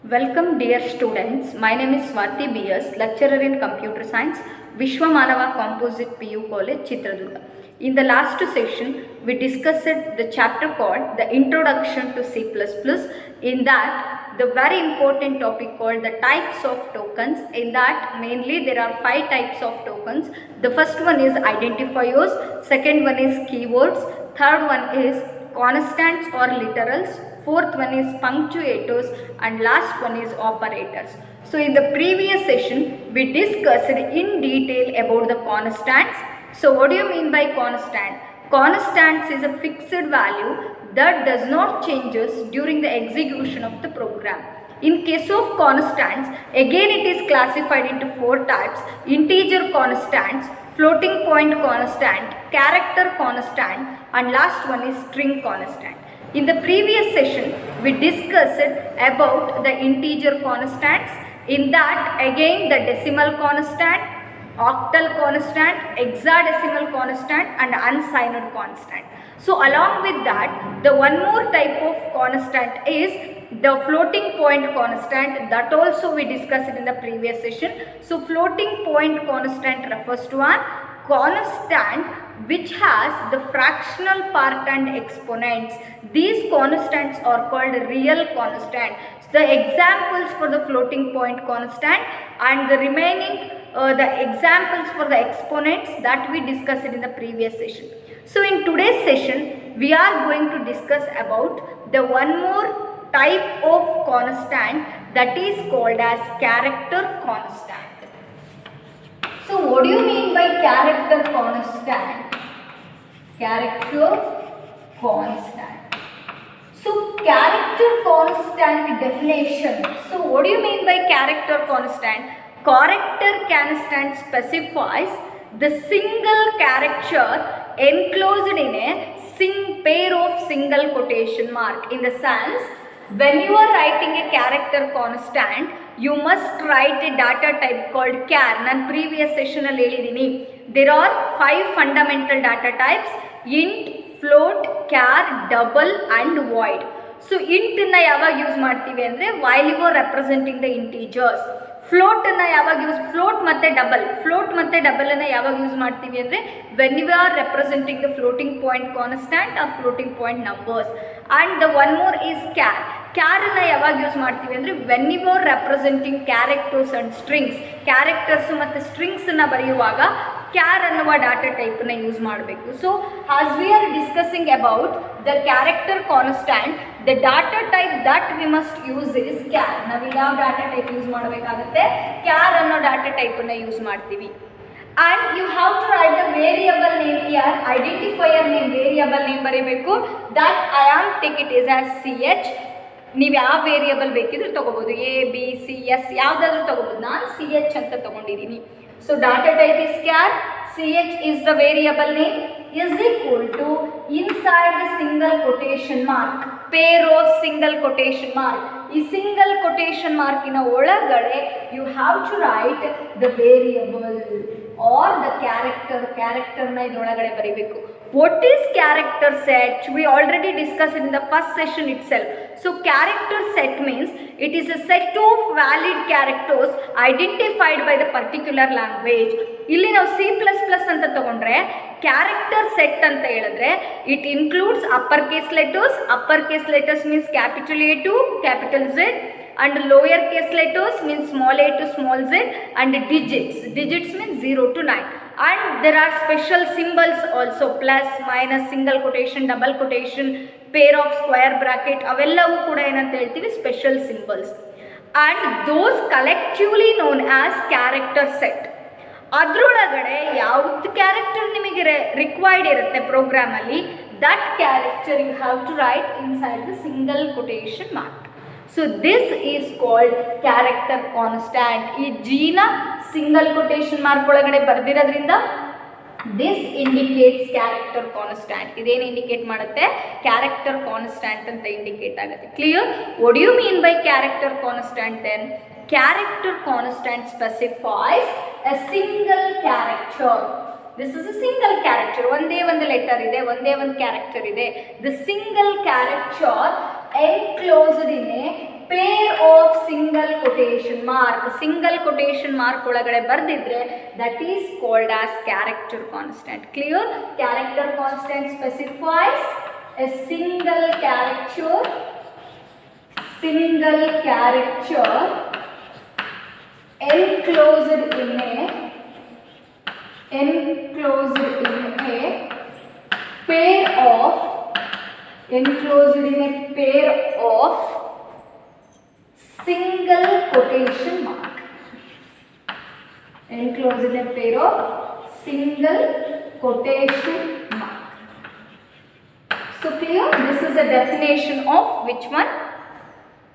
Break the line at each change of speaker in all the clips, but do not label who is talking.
Welcome dear students, my name is Swati BS, lecturer in computer science, Vishwamanava Composite PU College, Chitradurga. In the last session, we discussed the chapter called the Introduction to C++. In that, the very important topic called the types of tokens. In that, mainly there are 5 types of tokens. The first one is identifiers, second one is keywords, third one is constants or literals, fourth one is punctuators, and last one is operators. So in the previous session we discussed in detail about the constants. So what do you mean by constant? Constants is a fixed value that does not changes during the execution of the program. In case of constants, again it is classified into 4 types: integer constants, floating point constant, character constant, and last one is string constant. In the previous session, we discussed about the integer constants. In that, again the decimal constant, octal constant, hexadecimal constant, and unsigned constant. So along with that, the one more type of constant is the floating point constant. That also we discussed in the previous session. So floating point constant refers to a constant which has the fractional part and exponents. These constants are called real constant. So the examples for the floating point constant and the remaining the examples for the exponents that we discussed in the previous session. So in today's session, we are going to discuss about the one more type of constant that is called as character constant. So what do you mean by character constant? Character constant. So character constant definition. So what do you mean by character constant? Character constant specifies the single character enclosed in a pair of single quotation mark. In the sense, when you are writing a character constant, you must write a data type called char. Nan previous session alli helidini. There are 5 fundamental data types: int, float, char, double and void. So int na yavag use ಮಾಡ್ತೀವಿ ಅಂದ್ರೆ while you are representing the integers. Float na yavag use float ಮತ್ತೆ double na yavag use ಮಾಡ್ತೀವಿ ಅಂದ್ರೆ when you are representing the floating point constant or floating point numbers. And the one more is char. Char na yavag use ಮಾಡ್ತೀವಿ ಅಂದ್ರೆ when you are representing characters and strings. Characters ಮತ್ತೆ strings na ಬರೆಯುವಾಗ char ಅನ್ನುವ data type ನ use ಮಾಡಬೇಕು. So as we are discussing about the character constant, the data type that we must use is char. ನಾವು ಯಾವ data type use ಮಾಡಬೇಕಾಗುತ್ತೆ? char ಅನ್ನೋ data type ನ ಯೂಸ್ ಮಾಡ್ತೀವಿ. And you have to write the variable name here, identifier name, variable name ಬರೀಬೇಕು. That I am take it is as ch. ನೀವು ಯಾವ variable ಬೇಕಿದ್ರು ತಗೋಬಹುದು, ಎ ಬಿ ಸಿ ಎಸ್ ಯಾವುದಾದ್ರೂ ತಗೋಬಹುದು. ನಾನು ch ಅಂತ ತಗೊಂಡಿದ್ದೀನಿ. So data type is char, ch is the variable name, is equal to inside the single quotation mark, pair of single quotation mark. ಈ single quotation mark ನ ಒಳಗಡೆ you have to write the variable or the character ನ ಇದರೊಳಗಡೆ ಬರೀಬೇಕು. What is character set? We already discussed in the first session itself. So character set means it is a set of valid characters identified by the particular language. ಇಲ್ಲಿ ನಾವು C++ ಅಂತ ತಗೊಂಡ್ರೆ character set ಅಂತ ಹೇಳಿದ್ರೆ it includes upper case letters means capital A to capital Z, and lower case letters means small a to small z, and digits means 0 to 9. And there are special symbols also: plus, minus, single quotation, double quotation, pair of square bracket. ಅವೆಲ್ಲವೂ ಕೂಡ ಏನಂತ ಹೇಳ್ತೀವಿ? Special symbols. and those collectively known as character set. ಅದರೊಳಗಡೆ ಯಾವ್ದು character ನಿಮಗೆ required ಇರುತ್ತೆ ಪ್ರೋಗ್ರಾಮಲ್ಲಿ, that character you have to write inside the single quotation mark. So this is called character constant. ಈ G ನ single quotation mark ಒಳಗಡೆ ಬರೆದಿರೋದ್ರಿಂದ this indicates character constant. ಇದೇನು indicate ಮಾಡುತ್ತೆ? character constant ಅಂತ ಇಂಡಿಕೇಟ್ ಆಗುತ್ತೆ. Clear? What do you mean by character constant then? Character constant specifies a single character. This is a single character. ಒಂದೇ ಒಂದು letter ಇದೆ, ಒಂದೇ ಒಂದು ಕ್ಯಾರೆಕ್ಟರ್ ಇದೆ. The single character enclosed in a pair of single quotation mark ಒಳಗಡೆ ಬರೆದಿದ್ರೆ that is called as character constant. Clear? Character constant specifies a single character enclosed in a pair of single quotation mark. Enclosed in a pair of single quotation mark. So clear? This is a definition of which one?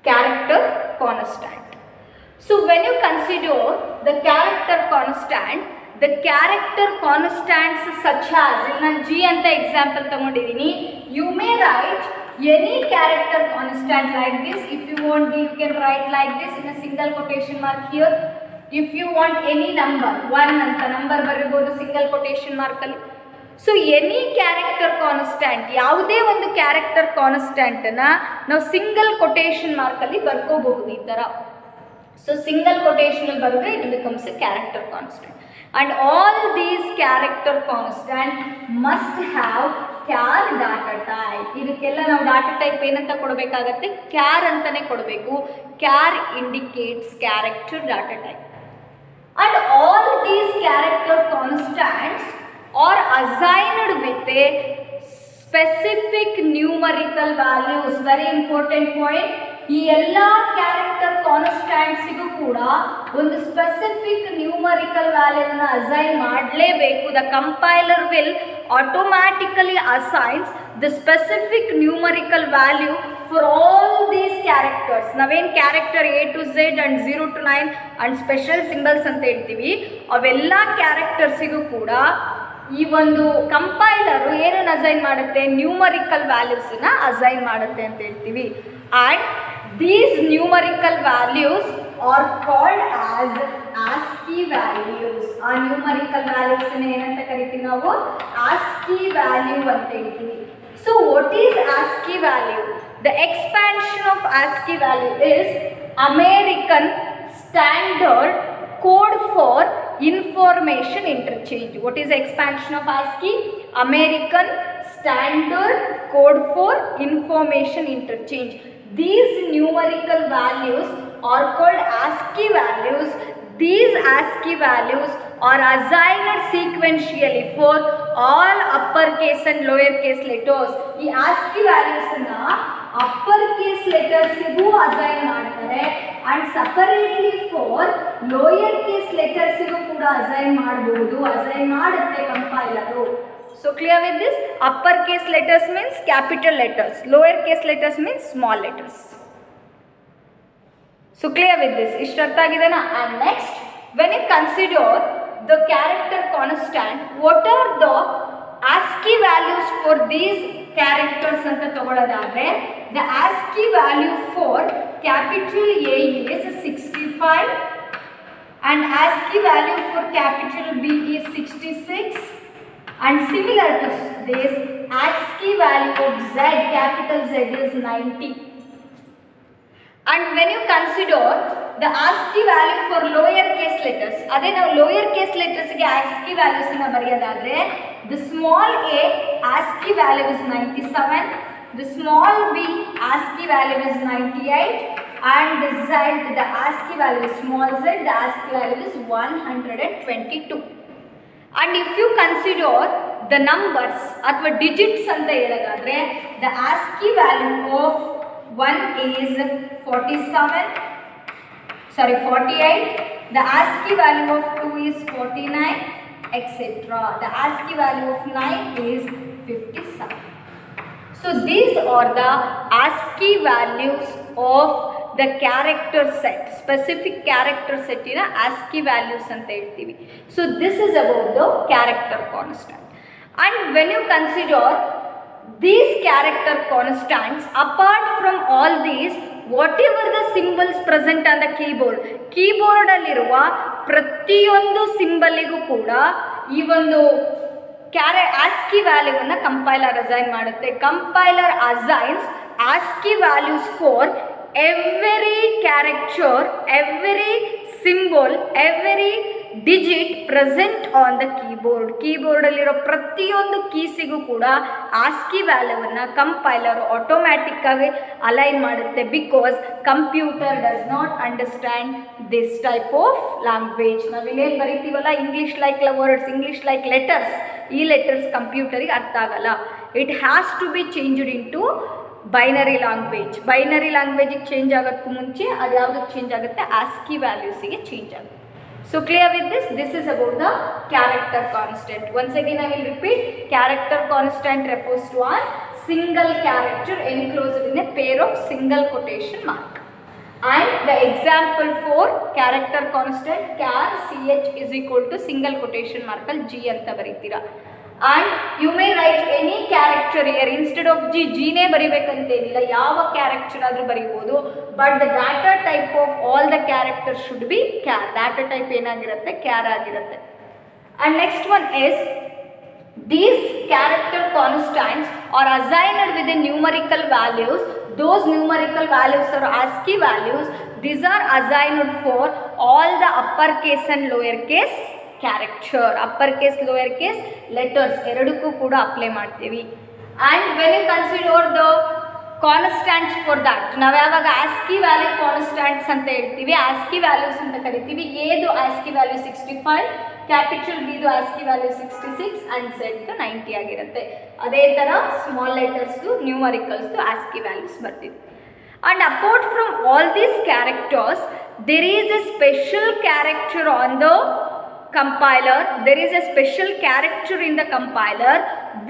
Character constant. So when you consider the character constant, the character constants such as, ನಾನು G ಅಂತ example ತಗೊಂಡಿದ್ದೀನಿ, you may write any character constant like this. If you want, you can write like this in a single quotation mark here. If you want any number, 1 ಅಂತ number ಬರಬಹುದು single quotation mark ಅಲ್ಲಿ. So any character constant, ಯಾವುದೇ ಒಂದು character ಕಾನ್ಸ್ಟೆಂಟನ್ನ ನಾವು single quotation ಮಾರ್ಕಲ್ಲಿ ಬರ್ಕೋಬಹುದು ಈ ಥರ. So single ಕೊಟೇಶನಲ್ಲಿ ಬರೆದ್ರೆ it becomes a character constant. And all these character constant must have char data type. ಇದಕ್ಕೆಲ್ಲ ನಾವು ಡಾಟಾ ಟೈಪ್ ಏನಂತ ಕೊಡಬೇಕಾಗತ್ತೆ? ಕ್ಯಾರ್ ಅಂತಲೇ ಕೊಡಬೇಕು. Char indicates character data type. And all these character constants are assigned with a specific numerical values. Very important point. ಈ ಎಲ್ಲ character ಕಾನ್ಸ್ಟೆಂಟ್ಸಿಗೂ ಕೂಡ ಒಂದು ಸ್ಪೆಸಿಫಿಕ್ ನ್ಯೂಮರಿಕಲ್ ವ್ಯಾಲ್ಯೂನ ಅಸೈನ್ ಮಾಡಲೇಬೇಕು. The compiler will automatically assigns the specific numerical value for all these characters. ನಾವೇನು character A to Z and 0 to 9 and special symbols ಅಂತ ಹೇಳ್ತೀವಿ, ಅವೆಲ್ಲ ಕ್ಯಾರೆಕ್ಟರ್ಸಿಗೂ ಕೂಡ ಈ ಒಂದು ಕಂಪೈಲರು ಏನನ್ನು ಅಸೈನ್ ಮಾಡುತ್ತೆ? ನ್ಯೂಮರಿಕಲ್ ವ್ಯಾಲ್ಯೂಸನ್ನ ಅಸೈನ್ ಮಾಡುತ್ತೆ ಅಂತ ಹೇಳ್ತೀವಿ. And these numerical values are called as ASCII values. ಆ ನ್ಯೂಮರಿಕಲ್ ವ್ಯಾಲ್ಯೂಸನ್ನ ಏನಂತ ಕರಿತೀವಿ ನಾವು? ಆಸ್ಕಿ ವ್ಯಾಲ್ಯೂ ಅಂತ ಹೇಳ್ತೀವಿ. So what is ASCII value? The expansion of ASCII value is American standard code for information interchange. What is the expansion of ASCII? American Standard Code for Information Interchange. These numerical values are called ASCII values. These ASCII values are assigned sequentially for all uppercase and lowercase letters. ಈ ASCII values na upper case letters ಗೂ assign ಮಾಡ್ತಾರೆ and separately for lower case letters ಗೂ ಕೂಡ assign ಮಾಡಬಹುದು, assign ಮಾಡುತ್ತೆ compiler. So clear with this? Upper case letters means capital letters, lower case letters means small letters. So clear with this? ಇಷ್ಟು ಅರ್ಥ ಆಗಿದೆನಾ? And next, when you consider the character constant, what are the ASCII values for these characters ಅಂತ ತಗೊಳ್ಳೋದಾದ್ರೆ, the ASCII value for capital A is 65 and ASCII value for capital B is 66 and similar to this ASCII value of Z, capital Z is 90. And when you consider the ASCII value for lower case letters, ಅದೇ ನಾವು lower case lettersಗೆ ASCII valuesನ ಬರೆಯೋದಾದ್ರೆ, the small a ASCII value is 97, the small b ASCII value is 98 and the Z, the ASCII value is small z, the ASCII value is 122. And if you consider the numbers ಅಥವಾ digits ಅಂತ ಹೇಳೋದಾದ್ರೆ, the ASCII value of 1 is 48, the ASCII value of 2 is 49, etc. The ASCII value of 9 is 57. So these are the ASCII values of the character set, specific character set in ASCII values anta heltivi. So this is about the character constant. And when you consider these character constants, apart from all these, whatever the symbols present on the keyboard, keyboard ಅಲ್ಲಿರುವ ಪ್ರತಿಯೊಂದು ಸಿಂಬಲ್ಗೂ ಕೂಡ ಈ ಒಂದು ASCII ವ್ಯಾಲ್ಯೂವನ್ನು compiler assign ಮಾಡುತ್ತೆ. Compiler assigns ASCII values for every character, every symbol, every digit present on the keyboard. ಕೀಬೋರ್ಡಲ್ಲಿರೋ ಪ್ರತಿಯೊಂದು ಕೀಸಿಗೂ ಕೂಡ ಆಸ್ಕಿ ವ್ಯಾಲ್ಯೂವನ್ನು ಕಂಪೈಲರ್ ಆಟೋಮ್ಯಾಟಿಕ್ಕಾಗಿ ಅಲೈನ್ ಮಾಡುತ್ತೆ. Because computer does not understand this type of language. ನಾವಿಲ್ಲೇನು ಬರಿತೀವಲ್ಲ, English like words, English like letters, ಈ ಲೆಟರ್ಸ್ ಕಂಪ್ಯೂಟರಿಗೆ ಅರ್ಥ ಆಗಲ್ಲ. It has to be changed into binary language. Binary ಲ್ಯಾಂಗ್ವೇಜಿಗೆ ಚೇಂಜ್ ಆಗೋದಕ್ಕೂ ಮುಂಚೆ ಅದು ಯಾವುದಕ್ಕೆ ಚೇಂಜ್ ಆಗುತ್ತೆ, ಆಸ್ಕಿ ವ್ಯಾಲ್ಯೂಸಿಗೆ ಚೇಂಜ್ ಆಗುತ್ತೆ. So clear with this? This is about the character constant. Once again I will repeat, character constant refers to a single character enclosed in a pair of single quotation mark. And the example for character constant, char ch is equal to single quotation mark al g anta baritira. And you may write any character here instead of g. g ne baribekantenilla, yava character adru baribodu, but the data type of all the characters should be char. Data type enagirutte, char agirutte. And next one is, these character constants are assigned with the numerical values. Those numerical values are ASCII values. These are assigned for all the uppercase and lowercase character, upper case lower case letters ಎರಡಕ್ಕೂ ಕೂಡ apply ಮಾಡ್ತೀವಿ. And when you consider the constants for that, ನಾವು ಯಾವಾಗ ASCII value ಕಾನ್ಸ್ಟ್ಯಾಂಟ್ಸ್ ಅಂತ ಹೇಳ್ತೀವಿ, ASCII values ಅಂತ ಕರಿತೀವಿ. ಎದು ಆಸ್ಕಿ ವ್ಯಾಲ್ಯೂ 65, ಕ್ಯಾಪಿಟಲ್ ಬಿದು ಆಸ್ಕಿ ವ್ಯಾಲ್ಯೂ 66 ಆ್ಯಂಡ್ ಝೆಡ್ದು 90 ಆಗಿರುತ್ತೆ. ಅದೇ ಥರ ಸ್ಮಾಲ್ ಲೆಟರ್ಸ್ದು ನ್ಯೂಮರಿಕಲ್ಸ್ದು ಆಸ್ಕಿ ವ್ಯಾಲ್ಯೂಸ್ ಬರ್ತಿದೆ. And apart from all these characters, there is a special character on the compiler. There is a special character in the compiler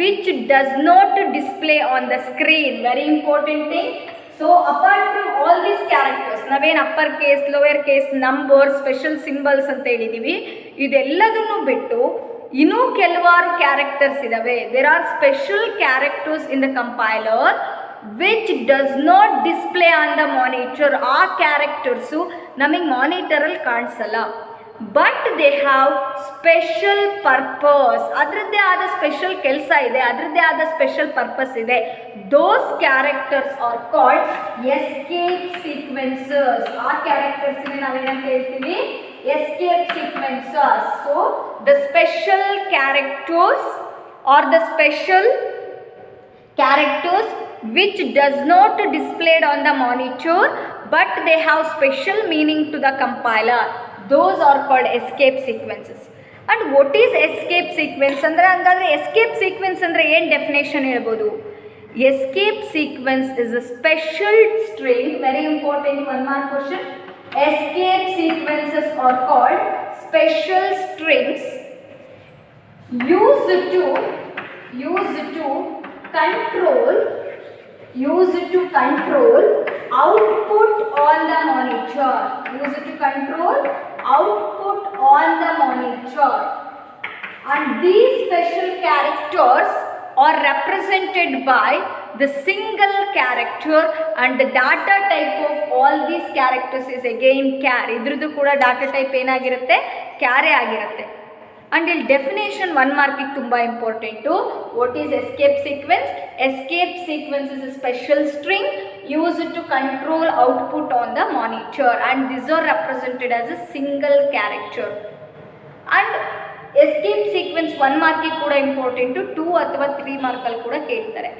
which does not display on the screen. Very important thing. So apart from all these characters, naven upper case, lower case, numbers, special symbols anta ಹೇಳಿದೀವಿ, ಇದೆಲ್ಲದನ್ನು ಬಿಟ್ಟು ಇನ್ನೂ ಕೆಲವಾರು characters ಇದಾವೆ. There are special characters in the compiler which does not display on the monitor. ಆ characters ನಮಗೆ ಮಾನಿಟರಲ್ಲಿ ಕಾಣಿಸಲ್ಲ, but they have special purpose. ಅದರದ್ದೇ ಆದ special ಕೆಲಸ ಇದೆ, ಅದರದ್ದೇ ಆದ ಸ್ಪೆಷಲ್ ಪರ್ಪಸ್ ಇದೆ. Those characters are called escape sequences. ಆ ಕ್ಯಾರೆಕ್ಟರ್ಸ್ಗೆ ನಾವೇನಂತ ಹೇಳ್ತೀವಿ, escape sequences. So the special characters are the special characters which does not displayed on the monitor but they have special meaning to the compiler, those are called escape sequences. And what is escape sequence andre, hangadre escape sequence andre ಏನು definition ಹೇಳ್ಬೋದು? escape sequence is a special string, very important one mark question. Escape sequences are called special strings used to control output on the monitor. Used to control output on the monitor. And these special characters are represented by the single character, and the data type of all these characters is again char. Idruddu kuda data type enagirutte, char ಆಗಿರುತ್ತೆ. And ಇಲ್ಲಿ definition 1 ಮಾರ್ಕಿಗೆ ತುಂಬ important. What is escape sequence? Escape sequence is A special string used to control output on the monitor, and these are represented as a single character. And escape sequence 1 ಮಾರ್ಕಿಗೆ ಕೂಡ important, 2 ಅಥವಾ 3 ಮಾರ್ಕಲ್ಲಿ ಕೂಡ ಕೇಳ್ತಾರೆ.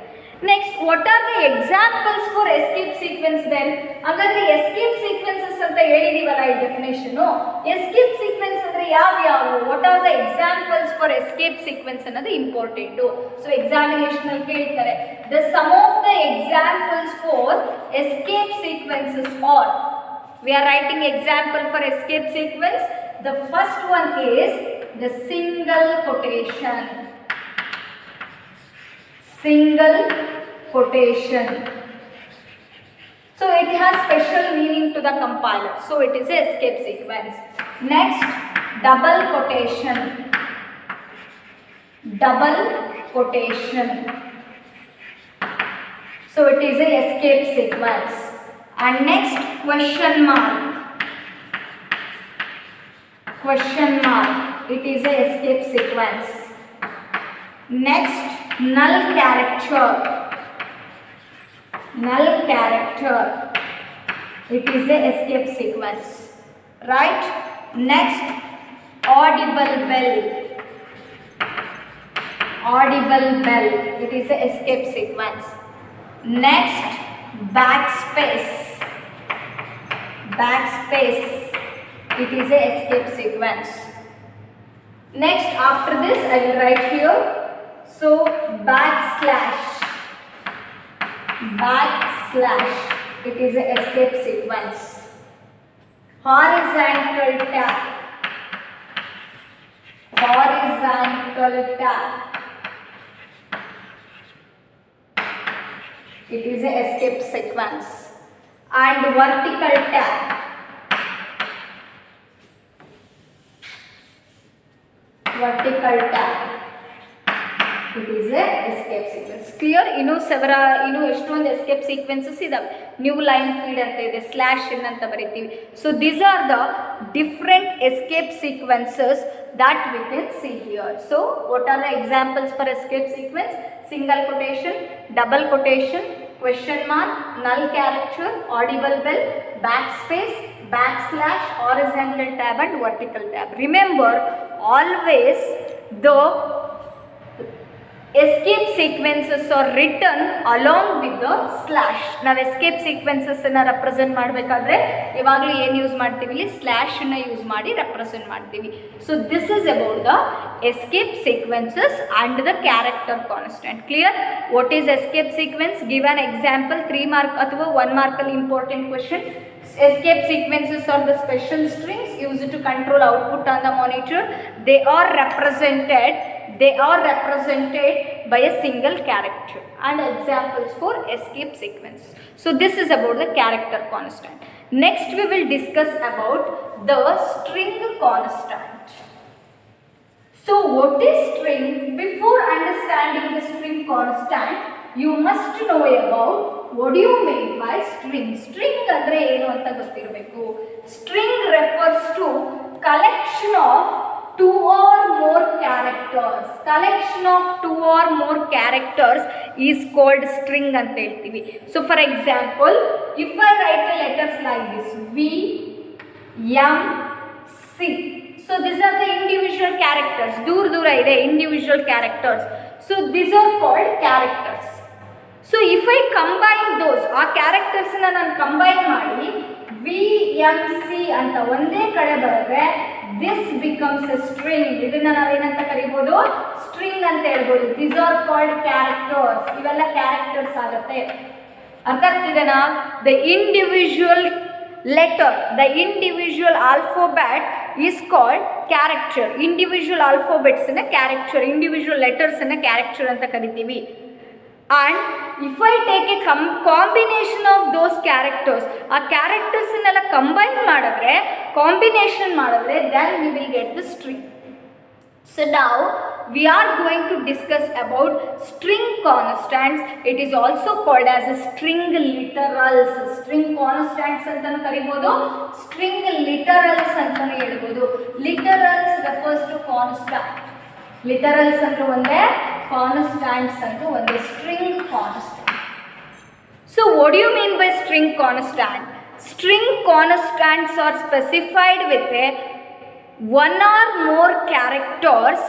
Next, what are the examples for escape sequence then? ಹಾಗಾದರೆ escape sequences ಅಂತ ಹೇಳಿದೀವಲ್ಲ ಈ ಡೆಫಿನೇಷನು, ಎಸ್ಕೇಪ್ ಸೀಕ್ವೆನ್ಸ್ ಅಂದರೆ ಯಾವ್ಯಾವು? What are the examples for escape sequence ಅನ್ನೋದು ಇಂಪಾರ್ಟೆಂಟು. ಸೊ ಎಕ್ಸಾಮಿನೇಷನಲ್ಲಿ ಕೇಳ್ತಾರೆ, the some of the examples for escape sequences are, we are writing example for escape sequence. The first one is the single quotation. Single quotation. So it has special meaning to the compiler. So it is a escape sequence. Next, double quotation. Double quotation. So it is a escape sequence. And next, question mark. Question mark. It is a escape sequence. Next, null character. Null character. It is a escape sequence, right? Next, audible bell. Audible bell. It is a escape sequence. Next, backspace. Backspace. It is a escape sequence. Next, after this, I will write here. So, backslash. Backslash. It is a escape sequence. Horizontal tab. Horizontal tab. It is a escape sequence. And vertical tab. Vertical tab. It is a escape sequence. Clear? ಎಷ್ಟೊಂದು escape sequences ಇದಾವೆ. New line feed ಅಂತ ಇದೆ, slash in ಅಂತ ಬರೀತೀವಿ. So these are the different escape sequences that we can see here. So what are the examples for escape sequence? Single quotation, double quotation, question mark, null character, audible bell, backspace, backslash, horizontal tab and vertical tab. Remember, always the escape sequences are written along with the slash. ನಾವು escape sequences ಅನ್ನು represent ಮಾಡಬೇಕಾದ್ರೆ ಯಾವಾಗಲೂ ಏನು use ಮಾಡ್ತೀವಿ, ಇಲ್ಲಿ slash ಅನ್ನು use ಮಾಡಿ represent ಮಾಡ್ತೀವಿ. So this is about the escape sequences and the character constant. Clear? What is escape sequence? Give an example. 3 mark ಅಥವಾ 1 mark ಅಲ್ಲಿ important question. Escape sequences are the special strings used to control output on the monitor. They are represented by a single character. And examples for escape sequences. So this is about the character constant. Next we will discuss about the string constant. So what is string? Before understanding the string constant, you must know about what do you mean by string. String andre enu anta gottirbeku. String refers to collection of 2 or more characters. Collection of 2 or more characters is called string anta heltivi. So for example, if I write the letters like this, V, M, C. So these are the individual characters. Dura ide individual characters. So these are called characters. So if I combine those, ಆ characters na ನಾನು combine ಮಾಡಿ V, M, C ಅಂತ ಒಂದೇ ಕಡೆ ಬರುತ್ತೆ, this becomes a string. ಇದನ್ನ ನಾವೇನಂತ ಕರೀಬಹುದು, string ಅಂತ ಹೇಳ್ಬೋದು. These are called characters. ಇವೆಲ್ಲ characters ಆಗುತ್ತೆ. ಅರ್ಥ ಆಗ್ತಿದೆನಾ? The individual letter, the individual alphabet is called character. Individual alphabets na character, individual letters na character ಅಂತ ಕರಿತೀವಿ. And if I take a combination of those characters, ಆ characters ಅನ್ನೆಲ್ಲ combine ಮಾಡಿದ್ರೆ, combination ಮಾಡಿದ್ರೆ, then we will get the string. So now we are going to discuss about string constants. It is also called as a string literals. String constants ಅಂತನೂ ಕರೀಬಹುದು, string literals ಅಂತನೂ ಹೇಳ್ಬೋದು. Literals refers to constant. Literals ಅಂದ್ರೆ ಒಂದೇ, constants ಅಂದ್ರೆ ಒಂದೇ. String constant. So what do you mean by string constant? String constants are specified with a 1 or more characters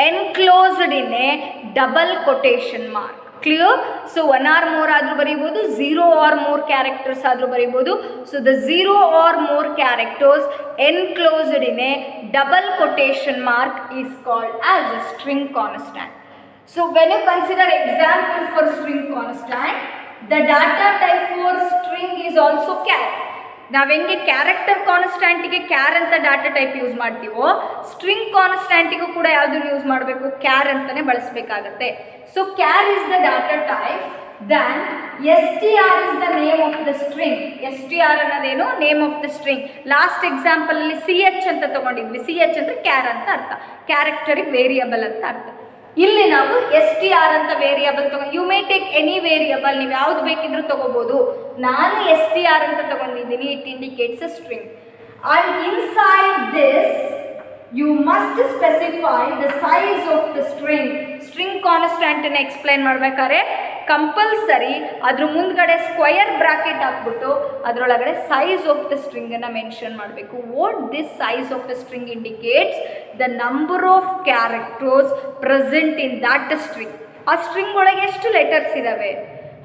enclosed in a double quotation mark. Clear? So 1 or more ಆದರೂ ಬರೀಬೋದು, 0 or more characters ಆದರೂ ಬರೀಬೋದು. So the 0 or more characters enclosed in a double quotation mark is called as a string constant. So when you consider example for string constant, the data type for string is also char. ನಾವು ಹೆಂಗೆ character ಕಾನ್ಸ್ಟ್ಯಾಂಟಿಗೆ char ಅಂತ data type use ಮಾಡ್ತೀವೋ, string ಕಾನ್ಸ್ಟ್ಯಾಂಟಿಗೂ ಕೂಡ ಯಾವುದನ್ನು use ಮಾಡಬೇಕು, char ಅಂತಲೇ ಬಳಸಬೇಕಾಗತ್ತೆ. So char is the data type, then str is the name of the string. str ಅನ್ನೋದೇನು, name of the string. Last example ಅಲ್ಲಿ ch ಅಂತ ತಗೊಂಡಿದ್ವಿ. ch ಅಂದ್ರೆ ಕ್ಯಾರ್ ಅಂತ ಅರ್ಥ, ಕ್ಯಾರೆಕ್ಟರಿಗೆ ವೇರಿಯಬಲ್ ಅಂತ ಅರ್ಥ. ಇಲ್ಲಿ ನಾವು str ಅಂತ ವೇರಿಯಬಲ್ ತಗೊಂಡು, you may take any variable, ನೀವು ಯಾವ್ದು ಬೇಕಿದ್ರೂ ತಗೋಬಹುದು. ನಾನು str ಅಂತ ತಗೊಂಡಿದ್ದೀನಿ, it indicates a string. And inside this you must specify the size of the string. String constant ಅನ್ನು ಎಕ್ಸ್ಪ್ಲೈನ್ ಮಾಡ್ಬೇಕಾದ್ರೆ ಕಂಪಲ್ಸರಿ ಅದ್ರ ಮುಂದ್ಗಡೆ ಸ್ಕ್ವಯರ್ ಬ್ರಾಕೆಟ್ ಹಾಕ್ಬಿಟ್ಟು ಅದರೊಳಗಡೆ ಸೈಜ್ ಆಫ್ ದ ಸ್ಟ್ರಿಂಗನ್ನು ಮೆನ್ಷನ್ ಮಾಡಬೇಕು. What this size of a string indicates the number of characters present in that string. ಆ string ಒಳಗೆ ಎಷ್ಟು ಲೆಟರ್ಸ್ ಇದ್ದಾವೆ,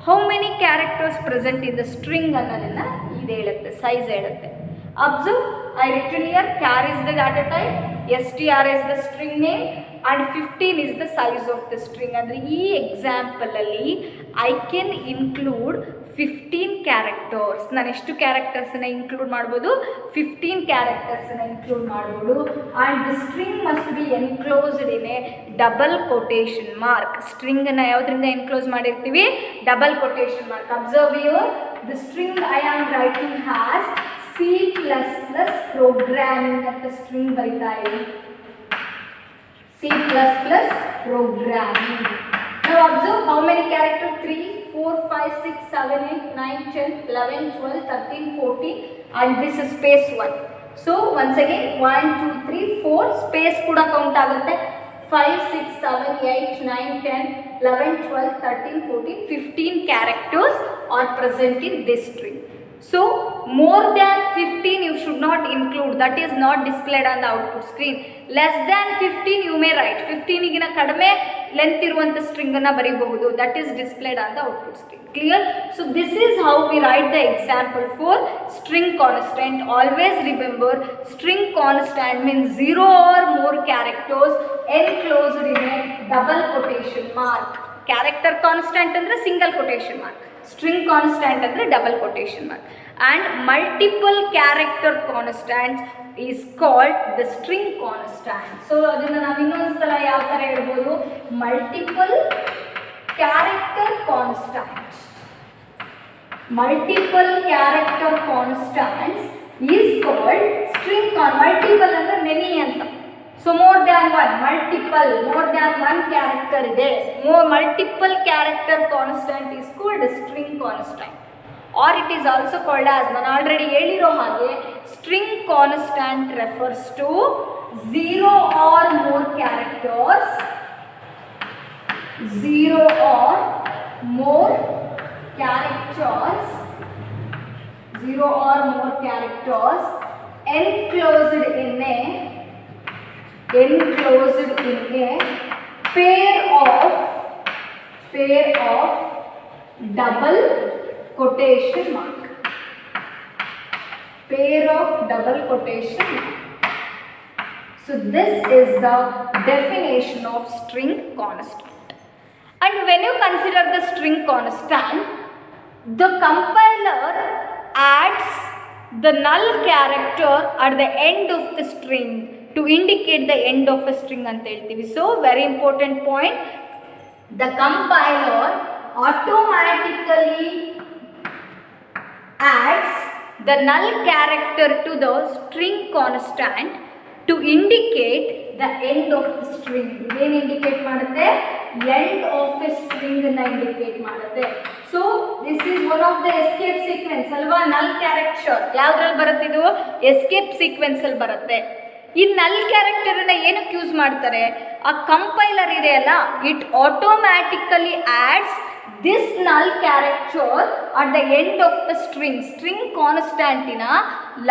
how many characters present in the string ಅನ್ನೋದನ್ನು ಇದು ಹೇಳುತ್ತೆ, ಸೈಜ್ ಹೇಳುತ್ತೆ. Observe, I written here char is the data type, str is the string name and 15 is the size of the string. ಅಂದರೆ ಈ ಎಕ್ಸಾಂಪಲಲ್ಲಿ I can include 15 ಕ್ಯಾರೆಕ್ಟರ್ಸ್. ನಾನು ಎಷ್ಟು ಕ್ಯಾರೆಕ್ಟರ್ಸನ್ನು ಇನ್ಕ್ಲೂಡ್ ಮಾಡ್ಬೋದು, 15 ಕ್ಯಾರೆಕ್ಟರ್ಸನ್ನು ಇನ್ಕ್ಲೂಡ್ ಮಾಡ್ಬೋದು. And the string must be enclosed in a double quotation mark. ಸ್ಟ್ರಿಂಗನ್ನು ಯಾವುದರಿಂದ ಎನ್ಕ್ಲೋಸ್ ಮಾಡಿರ್ತೀವಿ, double quotation mark. Observe your the string I am writing has C++ programming ಅಂತ ಸ್ಟ್ರಿಂಗ್ ಬರಿತಾ ಇದೆ. C++ programming. Now observe how many characters, 3, 4, 5, 6, 7, 8, 9, 10, 11, 12, 13, 14 and this is space 1. So once again 1, 2, 3, 4 space ಕೂಡ count ಆಗುತ್ತೆ. 5, 6, 7, 8, 9, 10, 11, 12, 13, 14, 15 characters are present in this string. So more than 15 you should not include, that is not displayed on the output screen. Less than 15 you may write. 15 ಗಿನ ಕಡಿಮೆ length ಇರುವಂಥ string ಅನ್ನು ಬರೀಬಹುದು, that is displayed on the output screen. Clear? So this is how we write the example for string constant. Always remember, string constant means 0 or more characters enclosed in a double quotation mark. Character constant ಅಂದ್ರೆ single quotation mark, string constant ಅಂದರೆ double quotation mark, and multiple character constants is called the string constant. So ಅದನ್ನ ನಾವು ಇನ್ನೊಂದು ಸಲ ಯಾವ ಥರ ಹೇಳ್ಬೋದು, multiple character constants. Multiple character constants is called string multiple ಅಂದರೆ many ಅಂತ. So more than one, multiple, more than one character ಇದೆ, multiple character constant is called string constant, or it is also called as, ನಾನು already ಹೇಳಿರೋ ಹಾಗೆ string constant refers to 0 or more characters, 0 or more characters, 0 or more characters enclosed in a pair of double quotation mark. Pair of double quotation mark. So this is the definition of string constant. And when you consider the string constant, the compiler adds the null character at the end of the string to indicate the end of a string ಅಂತ ಹೇಳ್ತೀವಿ. So very important point, the compiler automatically adds the null character to the string constant to indicate the end of the string. ಏನು indicate ಮಾಡುತ್ತೆ, end of a string ಅನ್ನು indicate ಮಾಡುತ್ತೆ. So this is one of the escape sequence ಅಲ್ವಾ, null character ಯಾವ್ದ್ರಲ್ಲಿ ಬರುತ್ತೆ, ಇದು escape sequence ಅಲ್ಲಿ ಬರುತ್ತೆ. ಈ ನಲ್ ಕ್ಯಾರೆಕ್ಟರನ್ನು ಏನಕ್ಕೆ ಯೂಸ್ ಮಾಡ್ತಾರೆ, ಆ ಕಂಪೈಲರ್ ಇದೆಯಲ್ಲ, it automatically adds this null character at the end of the string ಕಾನ್ಸ್ಟ್ಯಾಂಟಿನ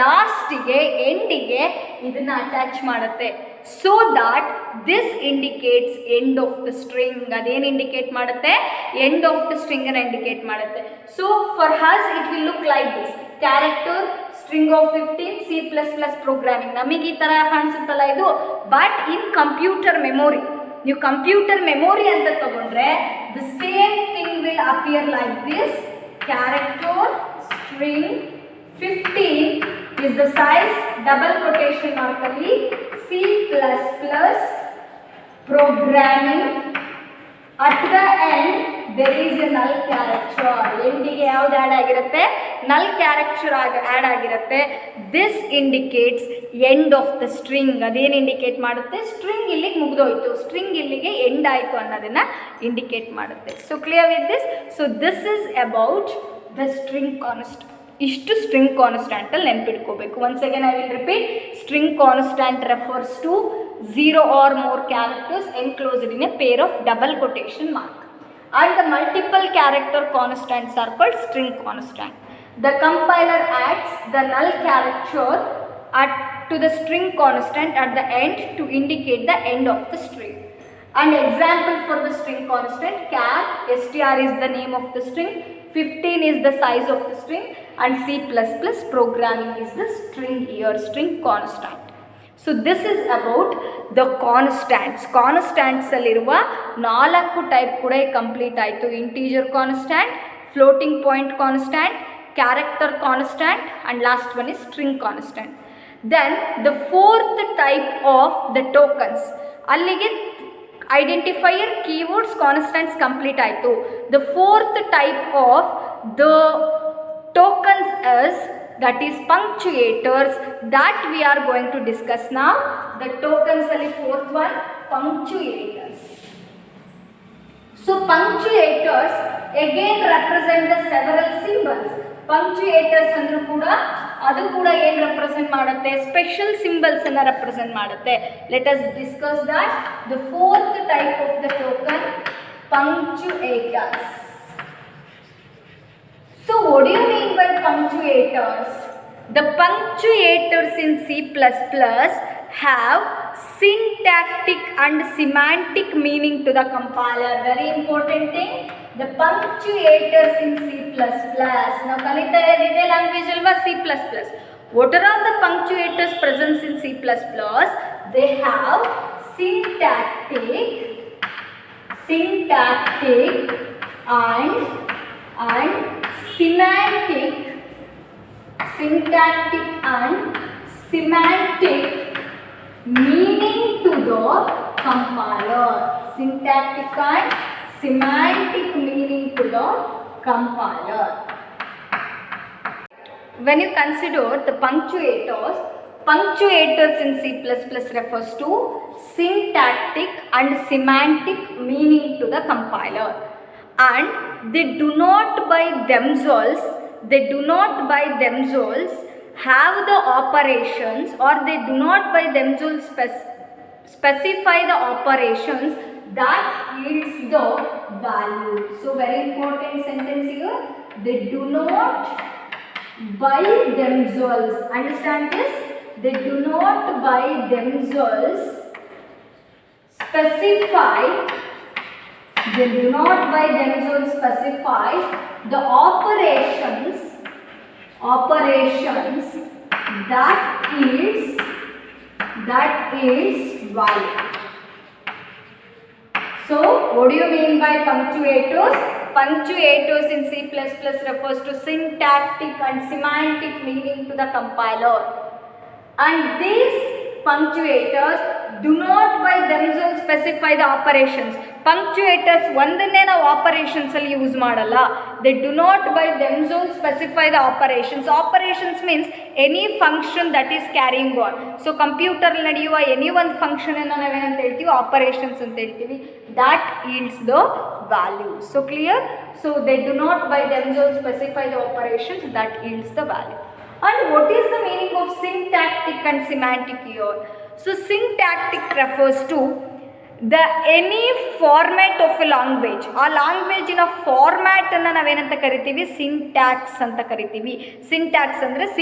ಲಾಸ್ಟಿಗೆ ಎಂಡಿಗೆ ಇದನ್ನು ಅಟ್ಯಾಚ್ ಮಾಡುತ್ತೆ. So that this indicates end of the string. ಅದೇನು ಇಂಡಿಕೇಟ್ ಮಾಡುತ್ತೆ, ಎಂಡ್ ಆಫ್ ದ ಸ್ಟ್ರಿಂಗನ್ನು ಇಂಡಿಕೇಟ್ ಮಾಡುತ್ತೆ. So for us it will look like this, character string of 15 C++ programming. ನಮಗೆ ಈ ಥರ ಕಾಣಿಸುತ್ತಲ್ಲ ಇದು, ಬಟ್ ಇನ್ ಕಂಪ್ಯೂಟರ್ ಮೆಮೊರಿ, ನೀವು ಕಂಪ್ಯೂಟರ್ ಮೆಮೊರಿ ಅಂತ ತಗೊಂಡ್ರೆ the same thing will appear like this. Character string 15 is the size double quotation mark ಅಲ್ಲಿ C++ programming. At the end there is a null character. ಎಂಡಿಗೆ ಯಾವ್ದು add ಆಗಿರುತ್ತೆ, null character add ಆಗಿರುತ್ತೆ. This indicates end of the string. ಅದೇನು indicate ಮಾಡುತ್ತೆ, string ಇಲ್ಲಿಗೆ ಮುಗಿದೋಯ್ತು, string ಇಲ್ಲಿಗೆ ಎಂಡ್ ಆಯಿತು ಅನ್ನೋದನ್ನು ಇಂಡಿಕೇಟ್ ಮಾಡುತ್ತೆ. So clear with this. So this is about the string constant. ಇಷ್ಟು ಸ್ಟ್ರಿಂಗ್ ಕಾನ್ಸ್ಟೆಂಟಲ್ಲಿ ನೆನ್ಪಿಟ್ಕೋಬೇಕು. Once again I will repeat, string constant refers to 0 or more characters enclosed in a pair of double quotation mark. and the multiple character constants are called string constant. The compiler adds the null character to the string constant at the end to indicate the end of the string. And example for the string constant, char, str is the name of the string, 15 is the size of the string, and C++ programming is the string here, string constant. So this is about the constants. Constants ಅಲ್ಲಿರುವ 4 type ಕೂಡ complete ಆಯಿತು. Integer constant, floating point constant, character constant, and last one is string constant. Then the fourth type of the tokens, ಅಲ್ಲಿಗೆ identifier, keywords, constants complete ಆಯಿತು. The fourth type of the tokens is, that is punctuators, that we are going to discuss now. The tokens ಅಲ್ಲಿ fourth one, punctuators. So punctuators again represent the several symbols. Punctuators ಅಂದ್ರೂ ಕೂಡ ಅದು ಕೂಡ ಏನು represent ಮಾಡುತ್ತೆ, special symbols ಅನ್ನು represent ಮಾಡುತ್ತೆ. Let us discuss that. The fourth type of the token, punctuators. So what do you mean by punctuators? The punctuators in C++ have syntactic and semantic meaning to the compiler. Very important thing. The punctuators in C++. Now kalita idide language alva C++. What are all the punctuators present in C++? They have syntactic and semantic meaning to the compiler. Syntactic and semantic meaning to the compiler. When you consider the punctuators in C++ refers to syntactic and semantic meaning to the compiler, and they do not by themselves have the operations, or they do not by themselves specify the operations that yields the value. So very important sentence here. They do not by themselves. Understand this? They do not by themselves specify the operations that yields value. So what do you mean by punctuators? Punctuators in C++ refers to syntactic and semantic meaning to the compiler, and these punctuators do not by themselves specify the operations. Punctuators ಒಂದನ್ನೇ ನಾವು operations ಅಲ್ಲಿ use ಮಾಡಲ್ಲ. They do not by themselves specify the operations. Operations means any function that is carrying on. So computer ನಡೆಯುವ any ಒಂದು function ಅನ್ನು ನಾವೇನಂತ ಹೇಳ್ತೀವಿ, operations ಅಂತ ಹೇಳ್ತೀವಿ. That yields the value. So clear? So they do not by themselves specify the operations that yields the value. And what is the meaning of syntactic and semantic here? So syntactic refers to the any format of a language. ಆ ಲ್ಯಾಂಗ್ವೇಜಿನ ಫಾರ್ಮ್ಯಾಟನ್ನು ನಾವೇನಂತ ಕರಿತೀವಿ, syntax ಅಂತ ಕರಿತೀವಿ. Syntax ಅಂದರೆ C++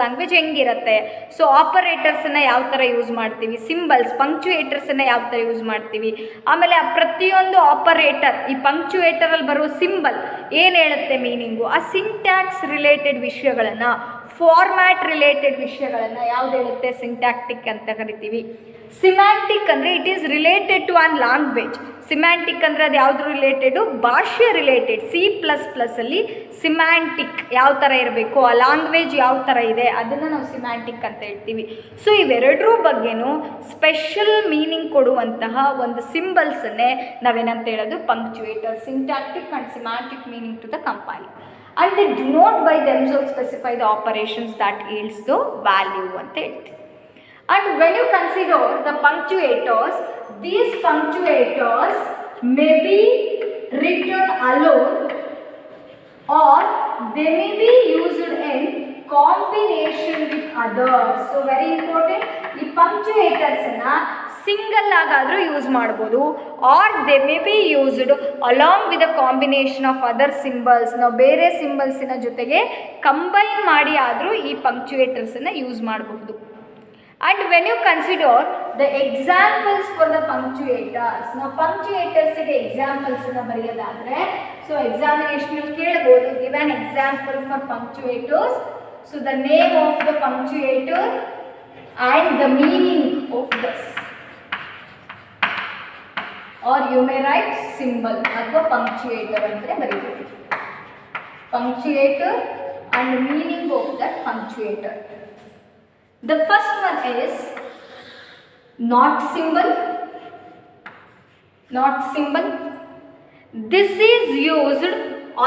language ಹೆಂಗಿರುತ್ತೆ, so ಆಪರೇಟರ್ಸನ್ನು ಯಾವ ಥರ use ಮಾಡ್ತೀವಿ, ಸಿಂಬಲ್ಸ್ ಪಂಕ್ಚುಯೇಟರ್ಸನ್ನು ಯಾವ ಥರ ಯೂಸ್ ಮಾಡ್ತೀವಿ, ಆಮೇಲೆ ಆ ಪ್ರತಿಯೊಂದು ಆಪರೇಟರ್, ಈ ಪಂಕ್ಚುಯೇಟರಲ್ಲಿ ಬರೋ ಸಿಂಬಲ್ ಏನು ಹೇಳುತ್ತೆ ಮೀನಿಂಗು, ಆ ಸಿಂಟ್ಯಾಕ್ಸ್ ರಿಲೇಟೆಡ್ ವಿಷಯಗಳನ್ನು, ಫಾರ್ಮ್ಯಾಟ್ ರಿಲೇಟೆಡ್ ವಿಷಯಗಳನ್ನು ಯಾವ್ದು ಹೇಳುತ್ತೆ, ಸಿಂಟ್ಯಾಕ್ಟಿಕ್ ಅಂತ ಕರಿತೀವಿ. ಸಿಮ್ಯಾಂಟಿಕ್ ಅಂದರೆ it is related to on language. Semantic ಅಂದರೆ ಅದು ಯಾವುದು ರಿಲೇಟೆಡು, ಭಾಷೆ ರಿಲೇಟೆಡ್. C++ ಅಲ್ಲಿ ಸಿಮ್ಯಾಂಟಿಕ್ ಯಾವ ಥರ ಇರಬೇಕು, ಆ ಲ್ಯಾಂಗ್ವೇಜ್ ಯಾವ ಥರ ಇದೆ, ಅದನ್ನು ನಾವು ಸಿಮ್ಯಾಂಟಿಕ್ ಅಂತ ಹೇಳ್ತೀವಿ. ಸೊ ಇವೆರಡರ ಬಗ್ಗೆನೂ ಸ್ಪೆಷಲ್ ಮೀನಿಂಗ್ ಕೊಡುವಂತಹ ಒಂದು ಸಿಂಬಲ್ಸನ್ನೇ ನಾವೇನಂತ ಹೇಳೋದು, punctuator. Syntactic and semantic meaning to the compiler. And they do not by themselves specify the operations that yields the value ಅಂತ ಹೇಳ್ತೀವಿ. And when you consider the punctuators, these punctuators may be written alone or they may be used in combination with others. So very important, ಈ punctuators ಅನ್ನ single ಆಗಾದರೂ use ಮಾಡ್ಬೋದು, or they may be used along with a combination of other symbols. ನಾವು ಬೇರೆ ಸಿಂಬಲ್ಸಿನ ಜೊತೆಗೆ combine ಮಾಡಿ ಆದರೂ ಈ ಪಂಕ್ಚುಯೇಟರ್ಸನ್ನು ಯೂಸ್ ಮಾಡಬಹುದು. And when you consider the examples for the punctuators, ನಾವು punctuatorsಗೆ ಎಕ್ಸಾಂಪಲ್ಸನ್ನು ಬರೆಯೋದಾದರೆ, ಸೊ ಎಕ್ಸಾಮಿನೇಷನಲ್ಲಿ ಕೇಳ್ಬೋದು give an example for punctuators. So the name of the punctuator and the meaning of this, or you may write symbol ಅಥವಾ punctuator ಅಂತ ಬರೀಬೋದು. Punctuator and meaning of that punctuator. The first one is not symbol. Not symbol. This is used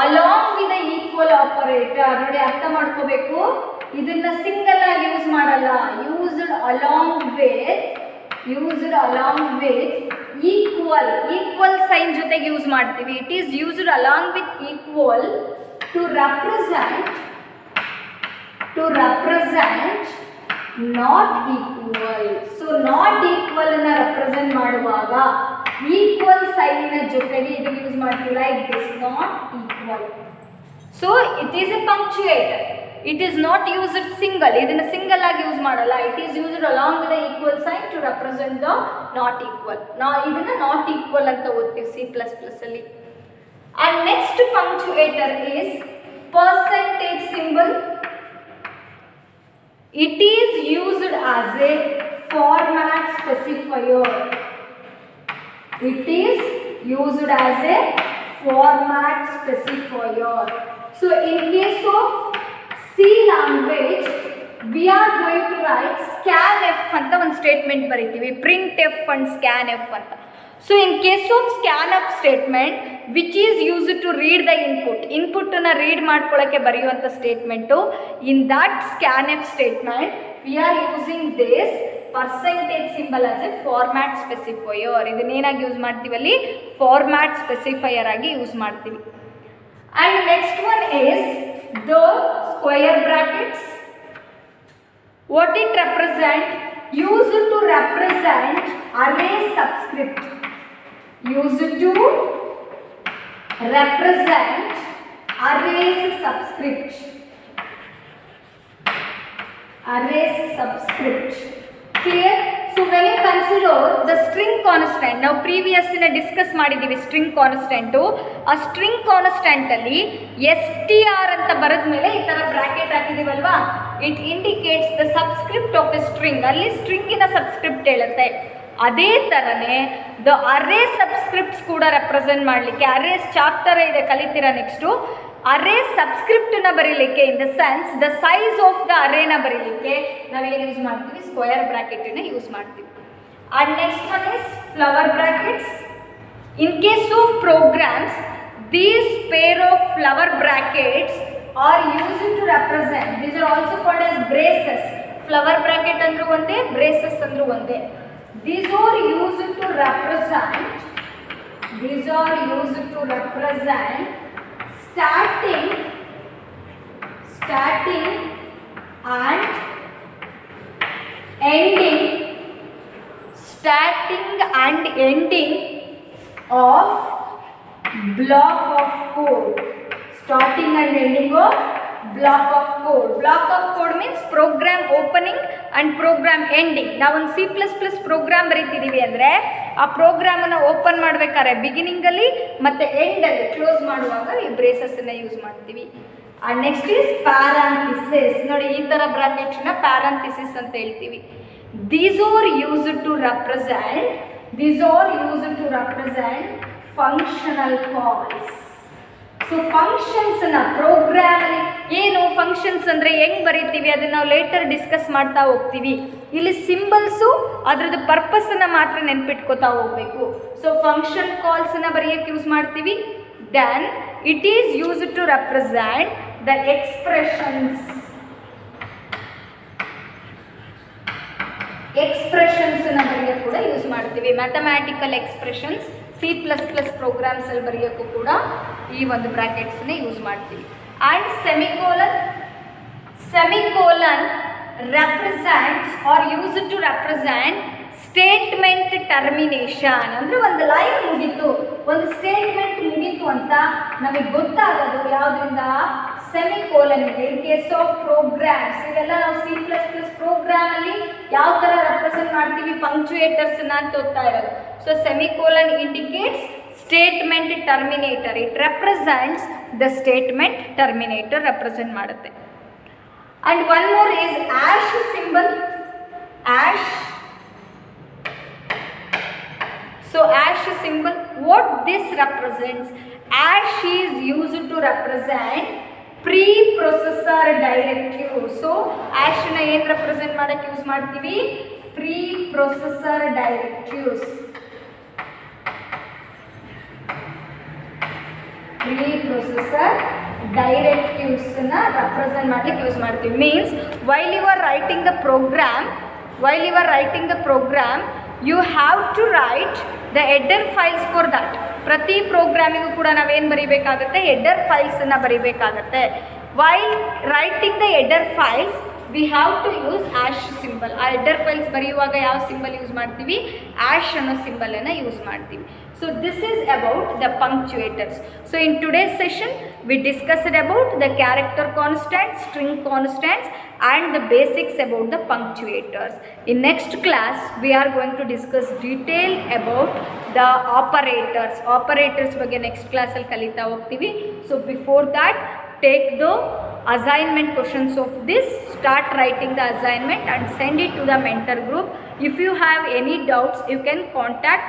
along with the equal operator. ನೋಡಿ ಅರ್ಥ ಮಾಡ್ಕೋಬೇಕು, ಇದನ್ನ single ಆಗಿ use ಮಾಡಲ್ಲ. used along with equal sign ಜೊತೆಗೆ use ಮಾಡ್ತೀವಿ. It is used along with equal to represent not equal. So not equal ಅನ್ನು represent ಮಾಡುವಾಗ ಈಕ್ವಲ್ ಸೈನಿನ ಜೊತೆಗೆ ಇದು ಯೂಸ್ ಮಾಡ್ತೀವಿ, like this, not equal. So it is a punctuator. It is not used single. ಇದನ್ನು single ಆಗಿ use ಮಾಡಲ್ಲ. It is used along with the equal sign to represent the not equal. ಇದನ್ನು not equal ಅಂತ ಓದ್ತೀವಿ C++ ಅಲ್ಲಿ. And next punctuator is percentage symbol. It is used as a format specifier. It is used as a format specifier. So in case of C language, we are going to write scanf ಅಂತ ಒಂದು statement ಬರೀತೀವಿ, printf and scanf ಅಂತ. So in case of scanf statement, which is used to read the input ಅನ್ನು read ಮಾಡ್ಕೊಳ್ಳೋಕ್ಕೆ ಬರೆಯುವಂಥ statement, in that scanf statement we are using this percentage symbol as a format specifier. ಇದನ್ನೇನಾಗಿ use ಮಾಡ್ತೀವಿ ಅಲ್ಲಿ, format specifier ಆಗಿ use ಮಾಡ್ತೀವಿ. And next one is the square brackets. What it represent? Used to represent array subscript. Used to represent arrays subscript. Clear? So when you consider the string constant, ನಾವು previous discuss ಮಾಡಿದ್ದೀವಿ string constant. ಆ string constant ಅಲ್ಲಿ str ಅಂತ ಬರೆದ ಮೇಲೆ ಈ ಥರ bracket ಹಾಕಿದ್ದೀವಲ್ವಾ, it indicates the subscript of a string. ಅಲ್ಲಿ ಸ್ಟ್ರಿಂಗಿನ ಸಬ್ಸ್ಕ್ರಿಪ್ಟ್ ಹೇಳುತ್ತೆ. ಅದೇ ಥರನೇ ದ ಅರೇ ಸಬ್ಸ್ಕ್ರಿಪ್ಟ್ಸ್ ಕೂಡ ರೆಪ್ರೆಸೆಂಟ್ ಮಾಡಲಿಕ್ಕೆ, ಅರೇಸ್ ಚಾಪ್ಟರ್ ಇದೆ ಕಲಿತೀರಾ ನೆಕ್ಸ್ಟು. ಅರೇ ಸಬ್ಸ್ಕ್ರಿಪ್ಟನ್ನ ಬರೀಲಿಕ್ಕೆ, in the sense the size of the ಅರೇನ ಬರೀಲಿಕ್ಕೆ ನಾವೇನು ಯೂಸ್ ಮಾಡ್ತೀವಿ, ಸ್ಕ್ವೇರ್ ಬ್ರಾಕೆಟನ್ನು ಯೂಸ್ ಮಾಡ್ತೀವಿ. And next one is flower brackets. In case of programs, these pair of flower brackets are used to represent, these are also called as braces. Flower bracket ಅಂದ್ರೂ ಒಂದೇ, braces ಅಂದ್ರೂ ಒಂದೇ. These are used to represent starting and ending of block of code. Starting and ending of block of code. Block of code means program opening and program ending. ನಾವು ಒಂದು C++ program ಬರೀತಿದ್ದೀವಿ ಅಂದರೆ ಆ ಪ್ರೋಗ್ರಾಮನ್ನು open ಮಾಡಬೇಕಾದ್ರೆ ಬಿಗಿನಿಂಗಲ್ಲಿ ಮತ್ತು ಎಂಡಲ್ಲಿ close ಮಾಡುವಾಗ ಈ ಬ್ರೇಸಸ್ಸನ್ನು use ಮಾಡ್ತೀವಿ. And next is parenthesis. ನೋಡಿ ಈ ಥರ ಬ್ರಾಕೆಟ್ನ ಪ್ಯಾರಾಂಥಿಸಿಸ್ ಅಂತ ಹೇಳ್ತೀವಿ. These are used to represent functional calls. So ಫಂಕ್ಷನ್ಸನ್ನು ಪ್ರೋಗ್ರಾಮಲ್ಲಿ ಏನು ಫಂಕ್ಷನ್ಸ್ ಅಂದರೆ ಹೆಂಗೆ ಬರೀತೀವಿ ಅದನ್ನು ನಾವು ಲೇಟರ್ ಡಿಸ್ಕಸ್ ಮಾಡ್ತಾ ಹೋಗ್ತೀವಿ. ಇಲ್ಲಿ ಸಿಂಬಲ್ಸು ಅದರದ್ದು ಪರ್ಪಸನ್ನು ಮಾತ್ರ ನೆನ್ಪಿಟ್ಕೋತಾ ಹೋಗಬೇಕು. ಸೊ ಫಂಕ್ಷನ್ ಕಾಲ್ಸನ್ನು ಬರೆಯೋಕ್ಕೆ ಯೂಸ್ ಮಾಡ್ತೀವಿ. Then it is used to represent the ಎಕ್ಸ್ಪ್ರೆಷನ್ಸನ್ನು ಬರೆಯೋಕ್ಕೆ ಕೂಡ ಯೂಸ್ ಮಾಡ್ತೀವಿ. ಮ್ಯಾಥಮ್ಯಾಟಿಕಲ್ ಎಕ್ಸ್ಪ್ರೆಷನ್ಸ್ C++ ಪ್ರೋಗ್ರಾಮ್ಸಲ್ಲಿ ಬರೆಯೋಕ್ಕೂ ಕೂಡ ಈ ಒಂದು ಬ್ರಾಕೆಟ್ಸನ್ನೇ ಯೂಸ್ ಮಾಡ್ತೀವಿ. And semicolon represents or used to represent statement termination ಅಂದರೆ ಒಂದು ಲೈನ್ ಮುಗೀತು, ಒಂದು ಸ್ಟೇಟ್ಮೆಂಟ್ ಮುಗೀತು ಅಂತ ನಮಗೆ ಗೊತ್ತಾಗೋದು ಯಾವುದರಿಂದ? ಸೆಮಿಕೋಲನ್ ಇದೆ. ಇನ್ ಕೇಸ್ ಆಫ್ ಪ್ರೋಗ್ರಾಮ್ಸ್, ಇವೆಲ್ಲ ನಾವು C++ ಪ್ರೋಗ್ರಾಮಲ್ಲಿ ಯಾವ ಥರ ರೆಪ್ರೆಸೆಂಟ್ ಮಾಡ್ತೀವಿ ಪಂಕ್ಚುಯೇಟರ್ಸ್ನ ಅಂತ ಓದ್ತಾ ಇರೋದು. So semicolon indicates statement Terminator, it represents the statement Terminator represent ಮಾಡುತ್ತೆ. And one more is ash symbol. Ash. So ash symbol, what this represents? Ash is used to represent preprocessor directive. So ash na ಏನು represent ಮಾಡಕ್ಕೆ use ಮಾಡ್ತೀವಿ? Preprocessor directives. Preprocessor directives na represent ಮಾಡಲಿಕ್ಕೆ use ಮಾಡ್ತೀವಿ. Means while you are writing the program, you have to write the header files for that. ಪ್ರತಿ ಪ್ರೋಗ್ರಾಮಿಗೂ ಕೂಡ ನಾವೇನು ಬರೀಬೇಕಾಗುತ್ತೆ? Header ಫೈಲ್ಸನ್ನು ಬರೀಬೇಕಾಗತ್ತೆ. while writing the header files we have to use ash symbol. ಆ header files ಬರೆಯುವಾಗ ಯಾವ symbol use ಮಾಡ್ತೀವಿ? ಆಶ್ ಅನ್ನೋ ಸಿಂಬಲನ್ನು use ಮಾಡ್ತೀವಿ. So this is about the punctuators. So in today's session we discussed about the character constants, string constants and the basics about the punctuators. In next class we are going to discuss detail about the operators. Operators ಬಗ್ಗೆ next class ಅಲ್ಲಿ ಕಲಿತಾ ಹೋಗ್ತೀವಿ. So before that take the assignment questions of this, start writing the assignment and send it to the mentor group. If you have any doubts you can contact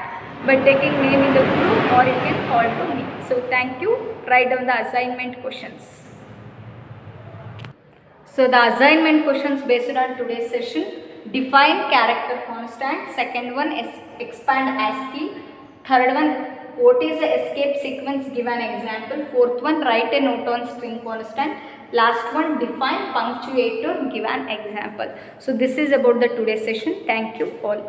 by taking name in the group or you can call to me. So thank you. Write down the assignment questions. So the assignment questions based on today's session: define character constant. Second one is expand ASCII. Third one, what is the escape sequence? Give an example. Fourth one, write a note on string constant. Last one, define punctuator. Give an example. So this is about the today's session. Thank you all.